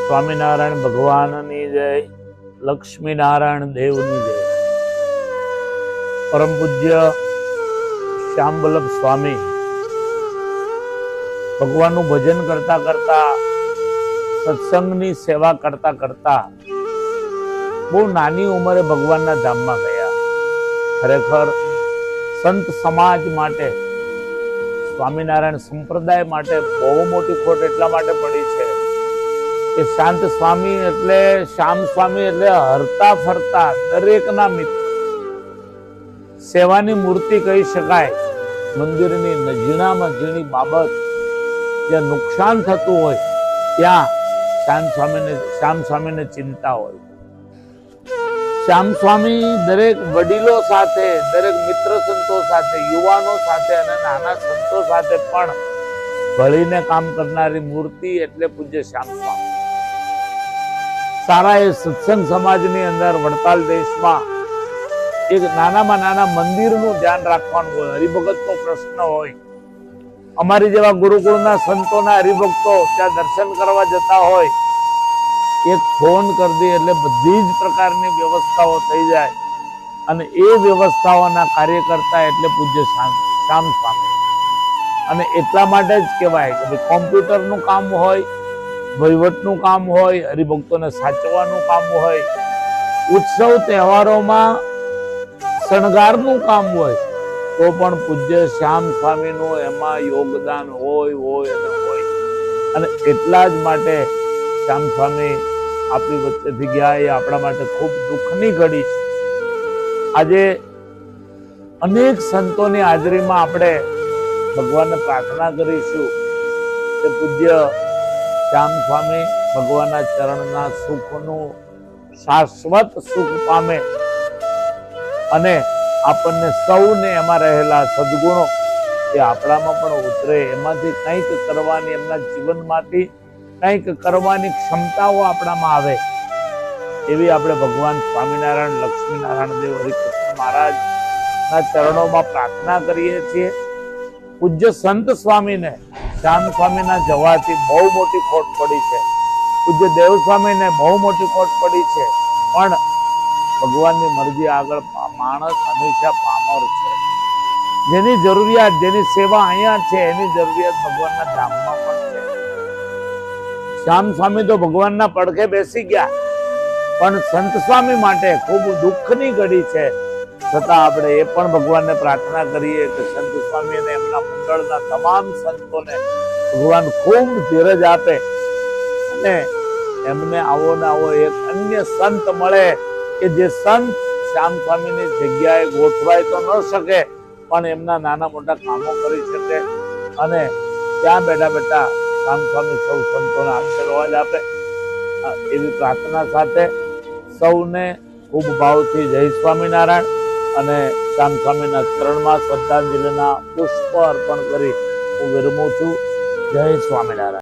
સ્વામિનારાયણ ભગવાનની જય, લક્ષ્મીનારાયણ દેવની જય. પરમ પૂજ્ય શ્યામવલ્લભ સ્વામી ભગવાનનું ભજન કરતા કરતા, સત્સંગની સેવા કરતા કરતા બહુ નાની ઉંમરે ભગવાનના ધામમાં ગયા. ખરેખર સંત સમાજ માટે, સ્વામિનારાયણ સંપ્રદાય માટે બહુ મોટી ખોટ એટલા માટે પડી છે કે શાંત સ્વામી એટલે, શ્યામ સ્વામી એટલે હરતા ફરતા દરેકના મિત્ર, સેવાની મૂર્તિ કહી શકાય. મંદિરની ઝીણામાં ઝીણી બાબત જ્યાં નુકસાન થતું હોય ત્યાં શ્યામ સ્વામીને ચિંતા હોય. શ્યામ સ્વામી દરેક વડીલો સાથે, દરેક મિત્ર સંતો સાથે, યુવાનો સાથે અને નાના સંતો સાથે પણ ભળીને કામ કરનારી મૂર્તિ એટલે પૂજ્ય શ્યામ સ્વામી. સારા એ સત્સંગ સમાજની અંદર વડતાલ દેશમાં એક નાનામાં નાના મંદિરનું ધ્યાન રાખવાનું હોય, હરિભગતનો પ્રશ્ન હોય. અમારી જેવા ગુરુકુળના સંતોના હરિભક્તો ત્યાં દર્શન કરવા જતા હોય, એક ફોન કરી દે એટલે બધી જ પ્રકારની વ્યવસ્થાઓ થઈ જાય. અને એ વ્યવસ્થાઓના કાર્યકર્તા એટલે પૂજ્ય શ્યામ સ્વામી. અને એટલા માટે જ કહેવાય કે કોમ્પ્યુટરનું કામ હોય, વહીવટનું કામ હોય, હરિભક્તોને સાચવવાનું કામ હોય, ઉત્સવ તહેવારોમાં શણગારનું કામ હોય, તો પણ પૂજ્ય શ્યામ સ્વામીનું એમાં યોગદાન હોય. અને એટલા જ માટે શ્યામ સ્વામી આપણી વચ્ચેથી ગયા એ આપણા માટે ખૂબ દુઃખની ઘડી છે. આજે અનેક સંતોની હાજરીમાં આપણે ભગવાનને પ્રાર્થના કરીશું કે પૂજ્ય શ્યામ સ્વામી ભગવાનના ચરણના સુખનું શાશ્વત સુખ પામે અને આપણને સૌને એમાં રહેલા સદગુણો એ આપણામાં પણ ઉતરે, એમાંથી કંઈક કરવાની, એમના જીવનમાંથી કંઈક કરવાની ક્ષમતાઓ આપણામાં આવે, એવી આપણે ભગવાન સ્વામિનારાયણ, લક્ષ્મીનારાયણ દેવ, હરિકૃષ્ણ મહારાજના ચરણોમાં પ્રાર્થના કરીએ છીએ. પૂજ્ય સંત સ્વામીને, શ્યામ સ્વામીના જવાથી બહુ મોટી ખોટ પડી છે. પૂજ્ય દેવ સ્વામીને બહુ મોટી ખોટ પડી છે. પણ ભગવાનની મરજી આગળ માણસ હંમેશા પામર છે. જેની જરૂરિયાત, જેની સેવા અહીંયા છે, એની જરૂરિયાત ભગવાનના ધામમાં પણ છે. શ્યામ સ્વામી તો ભગવાનના પડખે બેસી ગયા, પણ સંત સ્વામી માટે ખૂબ દુઃખની ઘડી છે. છતાં આપણે એ પણ ભગવાનને પ્રાર્થના કરીએ કે સંત સ્વામી અને એમના મંડળના તમામ સંતોને ભગવાન ખૂબ ધીરજ આપે અને એમને આવો ને આવો એક અન્ય સંત મળે કે જે સંત શ્યામ સ્વામીની જગ્યાએ ગોઠવાય તો ન શકે, પણ એમના નાના મોટા કામો કરી શકે અને ત્યાં બેઠા બેઠા શ્યામ સ્વામી સૌ સંતોને આશીર્વાદ આપે. એવી પ્રાર્થના સાથે સૌને ખૂબ ભાવથી જય સ્વામિનારાયણ અને શ્યામ સ્વામીના ચરણમાં શ્રદ્ધાંજલિના પુષ્પ અર્પણ કરી હું વિરમું છું. જય સ્વામિનારાયણ.